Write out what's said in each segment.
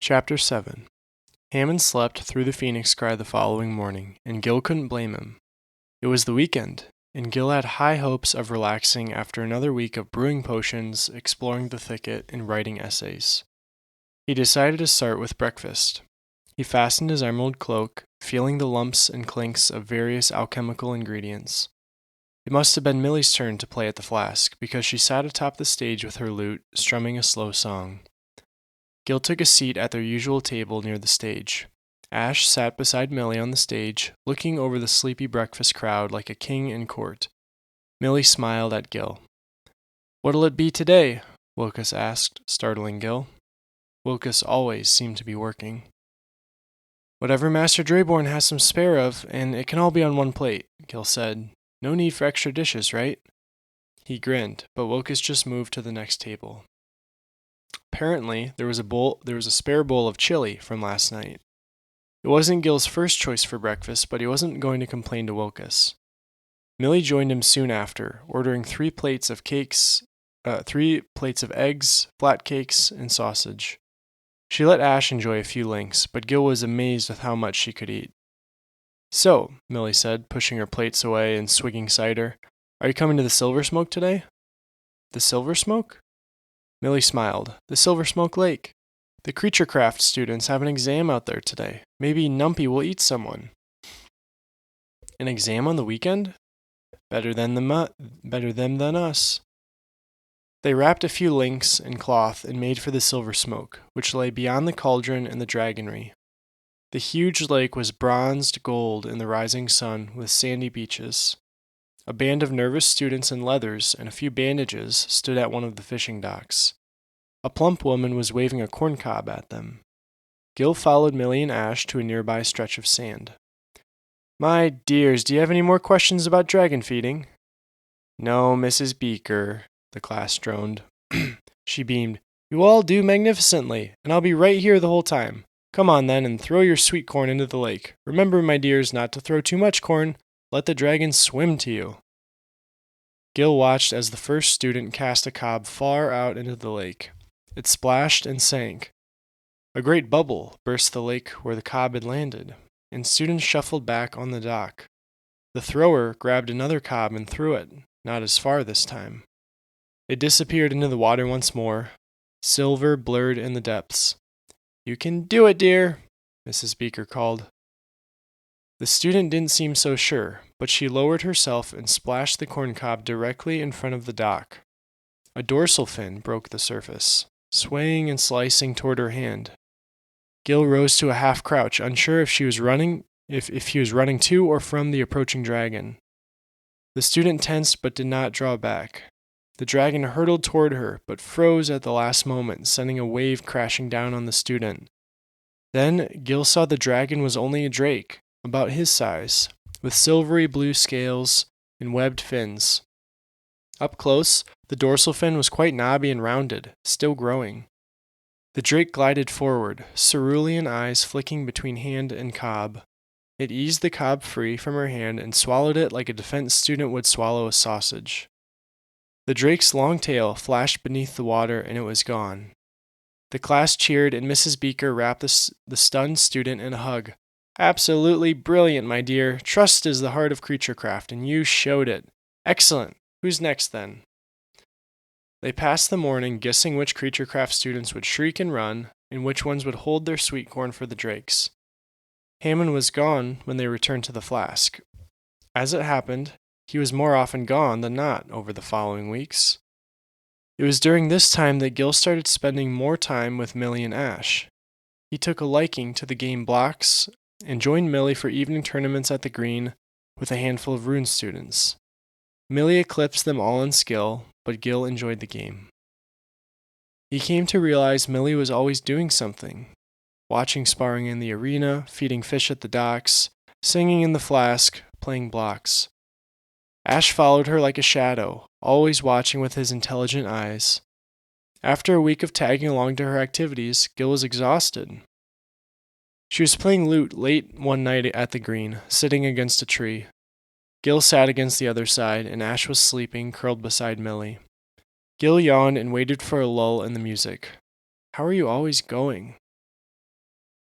Chapter 7. Hammond slept through the phoenix cry the following morning, and Gil couldn't blame him. It was the weekend, and Gil had high hopes of relaxing after another week of brewing potions, exploring the thicket, and writing essays. He decided to start with breakfast. He fastened his emerald cloak, feeling the lumps and clinks of various alchemical ingredients. It must have been Millie's turn to play at the flask, because she sat atop the stage with her lute, strumming a slow song. Gil took a seat at their usual table near the stage. Ash sat beside Millie on the stage, looking over the sleepy breakfast crowd like a king in court. Millie smiled at Gil. "What'll it be today?" Wilkes asked, startling Gil. Wilkes always seemed to be working. "Whatever Master Drayborn has some spare of, and it can all be on one plate," Gil said. "No need for extra dishes, right?" He grinned, but Wilkes just moved to the next table. Apparently, there was a spare bowl of chili from last night. It wasn't Gil's first choice for breakfast, but he wasn't going to complain to Wilkes. Millie joined him soon after, ordering 3 plates of eggs, flat cakes, and sausage. She let Ash enjoy a few links, but Gil was amazed with how much she could eat. "So," Millie said, pushing her plates away and swigging cider, "are you coming to the Silver Smoke today?" "The Silver Smoke?" Millie smiled. "The Silver Smoke Lake. The Creaturecraft students have an exam out there today. Maybe Numpy will eat someone." "An exam on the weekend? Better them than us." They wrapped a few links in cloth and made for the Silver Smoke, which lay beyond the cauldron and the dragonry. The huge lake was bronzed gold in the rising sun with sandy beaches. A band of nervous students in leathers and a few bandages stood at one of the fishing docks. A plump woman was waving a corncob at them. Gil followed Millie and Ash to a nearby stretch of sand. "My dears, do you have any more questions about dragon feeding?" "No, Mrs. Beaker," the class droned. She beamed. "You all do magnificently, and I'll be right here the whole time. Come on, then, and throw your sweet corn into the lake. Remember, my dears, not to throw too much corn. Let the dragons swim to you." Gil watched as the first student cast a cob far out into the lake. It splashed and sank. A great bubble burst the lake where the cob had landed, and students shuffled back on the dock. The thrower grabbed another cob and threw it, not as far this time. It disappeared into the water once more, silver blurred in the depths. "You can do it, dear," Mrs. Beaker called. The student didn't seem so sure, but she lowered herself and splashed the corncob directly in front of the dock. A dorsal fin broke the surface, swaying and slicing toward her hand. Gil rose to a half crouch, unsure if he was running to or from the approaching dragon. The student tensed but did not draw back. The dragon hurtled toward her, but froze at the last moment, sending a wave crashing down on the student. Then Gil saw the dragon was only a drake, about his size, with silvery blue scales and webbed fins. Up close, the dorsal fin was quite knobby and rounded, still growing. The drake glided forward, cerulean eyes flicking between hand and cob. It eased the cob free from her hand and swallowed it like a defense student would swallow a sausage. The drake's long tail flashed beneath the water and it was gone. The class cheered and Mrs. Beaker wrapped the stunned student in a hug. "Absolutely brilliant, my dear. Trust is the heart of Creaturecraft, and you showed it. Excellent. Who's next, then?" They passed the morning guessing which Creaturecraft students would shriek and run, and which ones would hold their sweet corn for the drakes. Hammond was gone when they returned to the flask. As it happened, he was more often gone than not over the following weeks. It was during this time that Gil started spending more time with Millie and Ash. He took a liking to the game blocks and joined Millie for evening tournaments at the green with a handful of rune students. Millie eclipsed them all in skill, but Gil enjoyed the game. He came to realize Millie was always doing something, watching sparring in the arena, feeding fish at the docks, singing in the flask, playing blocks. Ash followed her like a shadow, always watching with his intelligent eyes. After a week of tagging along to her activities, Gil was exhausted. She was playing lute late one night at the green, sitting against a tree. Gil sat against the other side, and Ash was sleeping, curled beside Millie. Gil yawned and waited for a lull in the music. "How are you always going?"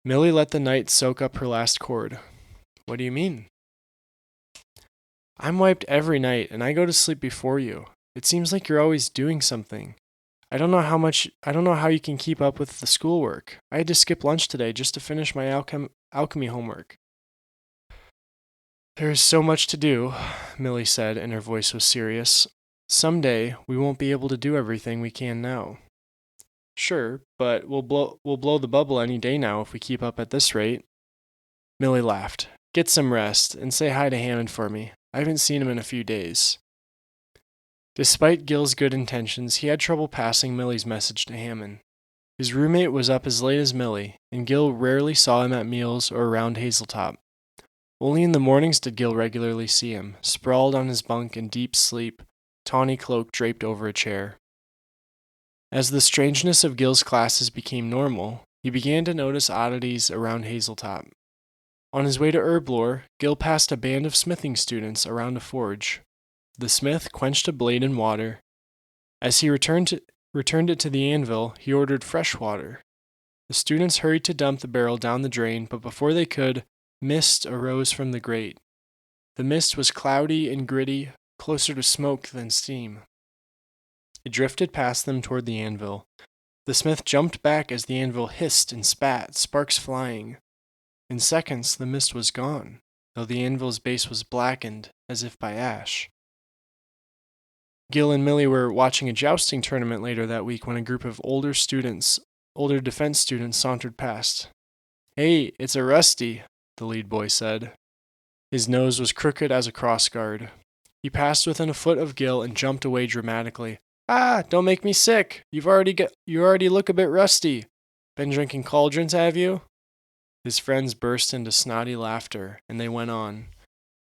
Millie let the night soak up her last chord. What do you mean? I'm wiped every night, and I go to sleep before you. It seems like you're always doing something. I don't know how you can keep up with the schoolwork. I had to skip lunch today just to finish my alchemy homework. There is so much to do, Millie said, and her voice was serious. Someday, we won't be able to do everything we can now. Sure, but we'll blow the bubble any day now if we keep up at this rate. Millie laughed. Get some rest, and say hi to Hammond for me. I haven't seen him in a few days. Despite Gil's good intentions, he had trouble passing Millie's message to Hammond. His roommate was up as late as Millie, and Gil rarely saw him at meals or around Hazeltop. Only in the mornings did Gil regularly see him, sprawled on his bunk in deep sleep, tawny cloak draped over a chair. As the strangeness of Gil's classes became normal, he began to notice oddities around Hazeltop. On his way to Herblore, Gil passed a band of smithing students around a forge. The smith quenched a blade in water. As he returned it to the anvil, he ordered fresh water. The students hurried to dump the barrel down the drain, but before they could, mist arose from the grate. The mist was cloudy and gritty, closer to smoke than steam. It drifted past them toward the anvil. The smith jumped back as the anvil hissed and spat, sparks flying. In seconds, the mist was gone, though the anvil's base was blackened, as if by ash. Gil and Millie were watching a jousting tournament later that week when a group of older defense students sauntered past. Hey, it's a Rusty, the lead boy said. His nose was crooked as a crossguard. He passed within a foot of Gil and jumped away dramatically. Ah, don't make me sick. You already look a bit rusty. Been drinking cauldrons, have you? His friends burst into snotty laughter, and they went on.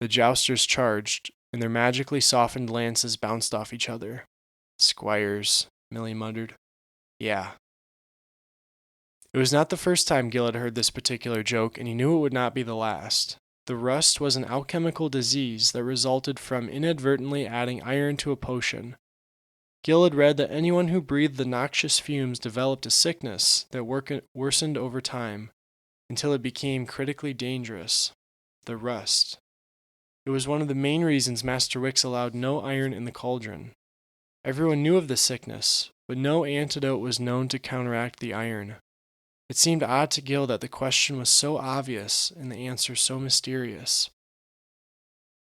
The jousters charged, and their magically softened lances bounced off each other. Squires, Millie muttered. Yeah. It was not the first time Gil had heard this particular joke, and he knew it would not be the last. The rust was an alchemical disease that resulted from inadvertently adding iron to a potion. Gil had read that anyone who breathed the noxious fumes developed a sickness that worsened over time, until it became critically dangerous. The rust. It was one of the main reasons Master Wicks allowed no iron in the cauldron. Everyone knew of the sickness, but no antidote was known to counteract the iron. It seemed odd to Gil that the question was so obvious and the answer so mysterious.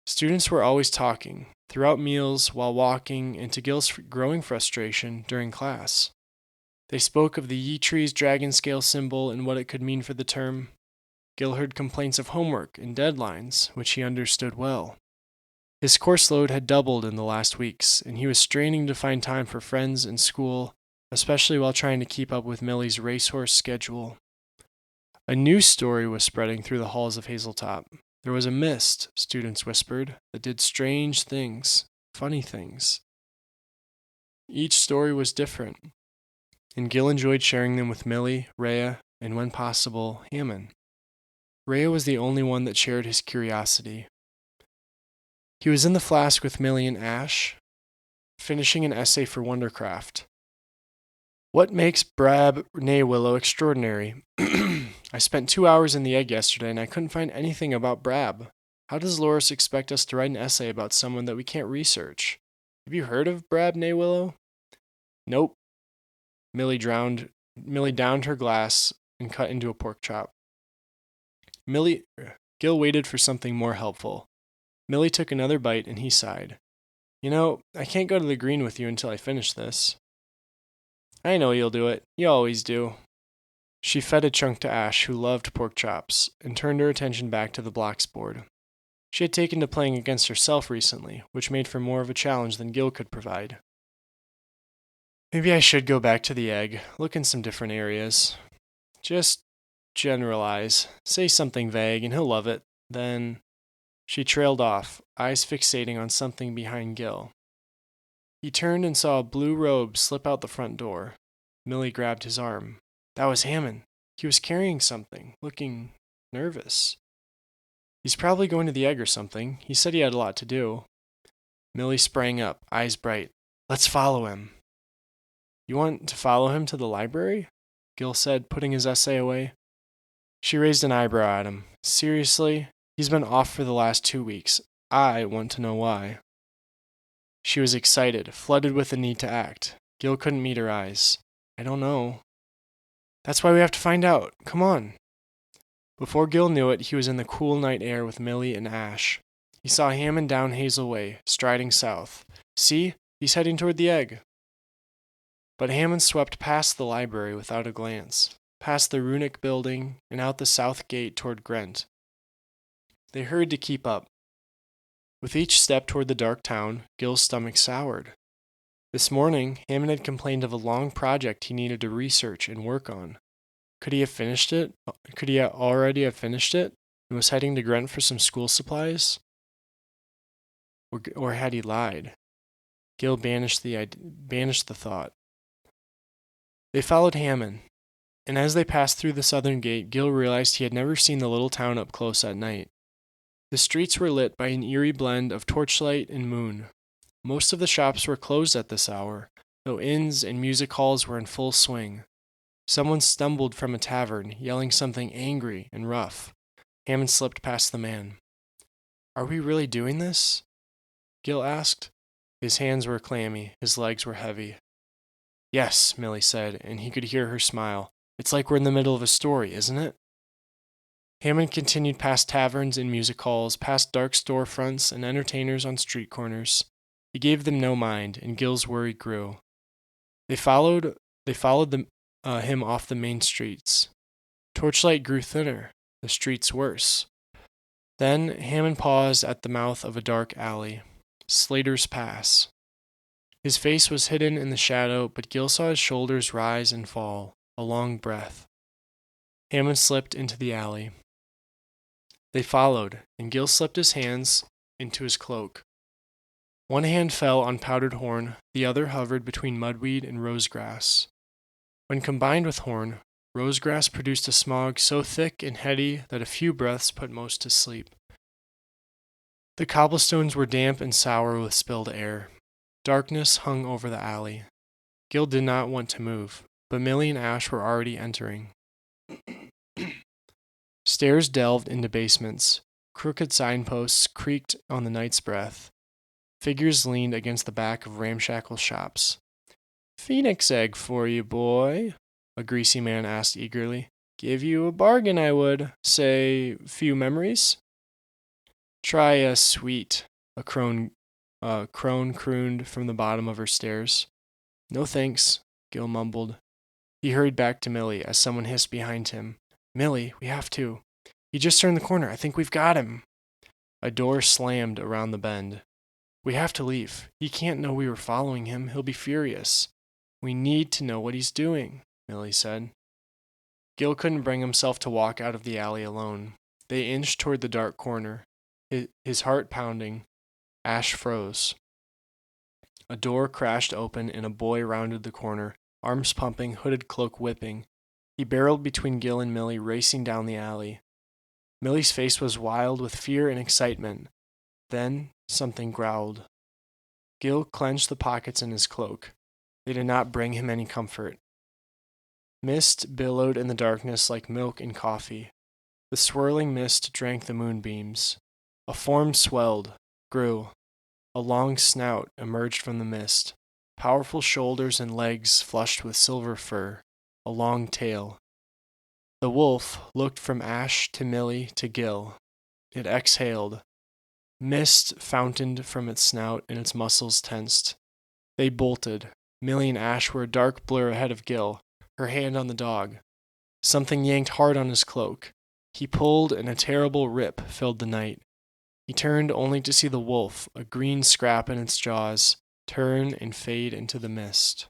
Students were always talking, throughout meals, while walking, and to Gil's growing frustration, during class. They spoke of the Yi Tree's dragon scale symbol and what it could mean for the term. Gil heard complaints of homework and deadlines, which he understood well. His course load had doubled in the last weeks, and he was straining to find time for friends and school, especially while trying to keep up with Millie's racehorse schedule. A news story was spreading through the halls of Hazeltop. There was a mist, students whispered, that did strange things, funny things. Each story was different, and Gil enjoyed sharing them with Millie, Rhea, and when possible, Hammond. Rhea was the only one that shared his curiosity. He was in the flask with Millie and Ash, finishing an essay for Wondercraft. What makes Brab Naywillow extraordinary? I spent 2 hours in the egg yesterday and I couldn't find anything about Brab. How does Loris expect us to write an essay about someone that we can't research? Have you heard of Brab Naywillow? Nope. Millie downed her glass and cut into a pork chop. Gil waited for something more helpful. Millie took another bite and he sighed. You know, I can't go to the green with you until I finish this. I know you'll do it. You always do. She fed a chunk to Ash, who loved pork chops, and turned her attention back to the blocks board. She had taken to playing against herself recently, which made for more of a challenge than Gil could provide. Maybe I should go back to the egg, look in some different areas. Just generalize, say something vague, and he'll love it. Then she trailed off, eyes fixating on something behind Gil. He turned and saw a blue robe slip out the front door. Millie grabbed his arm. That was Hammond. He was carrying something, looking nervous. He's probably going to the egg or something. He said he had a lot to do. Millie sprang up, eyes bright. Let's follow him. You want to follow him to the library? Gil said, putting his essay away. She raised an eyebrow at him. Seriously? He's been off for the last 2 weeks. I want to know why. She was excited, flooded with the need to act. Gil couldn't meet her eyes. I don't know. That's why we have to find out. Come on. Before Gil knew it, he was in the cool night air with Millie and Ash. He saw Hammond down Hazel Way, striding south. See? He's heading toward the egg. But Hammond swept past the library without a glance, past the runic building and out the south gate toward Grent. They hurried to keep up. With each step toward the dark town, Gil's stomach soured. This morning, Hammond had complained of a long project he needed to research and work on. Could he have finished it? Could he already have finished it and was heading to Grent for some school supplies? Or had he lied? Gil banished the thought. They followed Hammond, and as they passed through the southern gate, Gil realized he had never seen the little town up close at night. The streets were lit by an eerie blend of torchlight and moon. Most of the shops were closed at this hour, though inns and music halls were in full swing. Someone stumbled from a tavern, yelling something angry and rough. Hammond slipped past the man. Are we really doing this? Gil asked. His hands were clammy, his legs were heavy. Yes, Millie said, and he could hear her smile. It's like we're in the middle of a story, isn't it? Hammond continued past taverns and music halls, past dark storefronts and entertainers on street corners. He gave them no mind, and Gil's worry grew. They followed him off the main streets. Torchlight grew thinner, the streets worse. Then Hammond paused at the mouth of a dark alley. Slater's Pass. His face was hidden in the shadow, but Gil saw his shoulders rise and fall, a long breath. Hammond slipped into the alley. They followed, and Gil slipped his hands into his cloak. One hand fell on powdered horn, the other hovered between mudweed and rosegrass. When combined with horn, rosegrass produced a smog so thick and heady that a few breaths put most to sleep. The cobblestones were damp and sour with spilled air. Darkness hung over the alley. Gil did not want to move, but Millie and Ash were already entering. Stairs delved into basements. Crooked signposts creaked on the night's breath. Figures leaned against the back of ramshackle shops. Phoenix egg for you, boy, a greasy man asked eagerly. Give you a bargain, I would. Say, few memories? Try a sweet, a crone crooned from the bottom of her stairs. No thanks, Gil mumbled. He hurried back to Millie as someone hissed behind him. Millie, we have to. He just turned the corner. I think we've got him. A door slammed around the bend. We have to leave. He can't know we were following him. He'll be furious. We need to know what he's doing, Millie said. Gil couldn't bring himself to walk out of the alley alone. They inched toward the dark corner, his heart pounding. Ash froze. A door crashed open and a boy rounded the corner, arms pumping, hooded cloak whipping. He barreled between Gil and Millie, racing down the alley. Millie's face was wild with fear and excitement. Then something growled. Gil clenched the pockets in his cloak. They did not bring him any comfort. Mist billowed in the darkness like milk and coffee. The swirling mist drank the moonbeams. A form swelled, grew. A long snout emerged from the mist. Powerful shoulders and legs flushed with silver fur. A long tail. The wolf looked from Ash to Millie to Gil. It exhaled. Mist fountained from its snout and its muscles tensed. They bolted. Millie and Ash were a dark blur ahead of Gil, her hand on the dog. Something yanked hard on his cloak. He pulled and a terrible rip filled the night. He turned only to see the wolf, a green scrap in its jaws, turn and fade into the mist.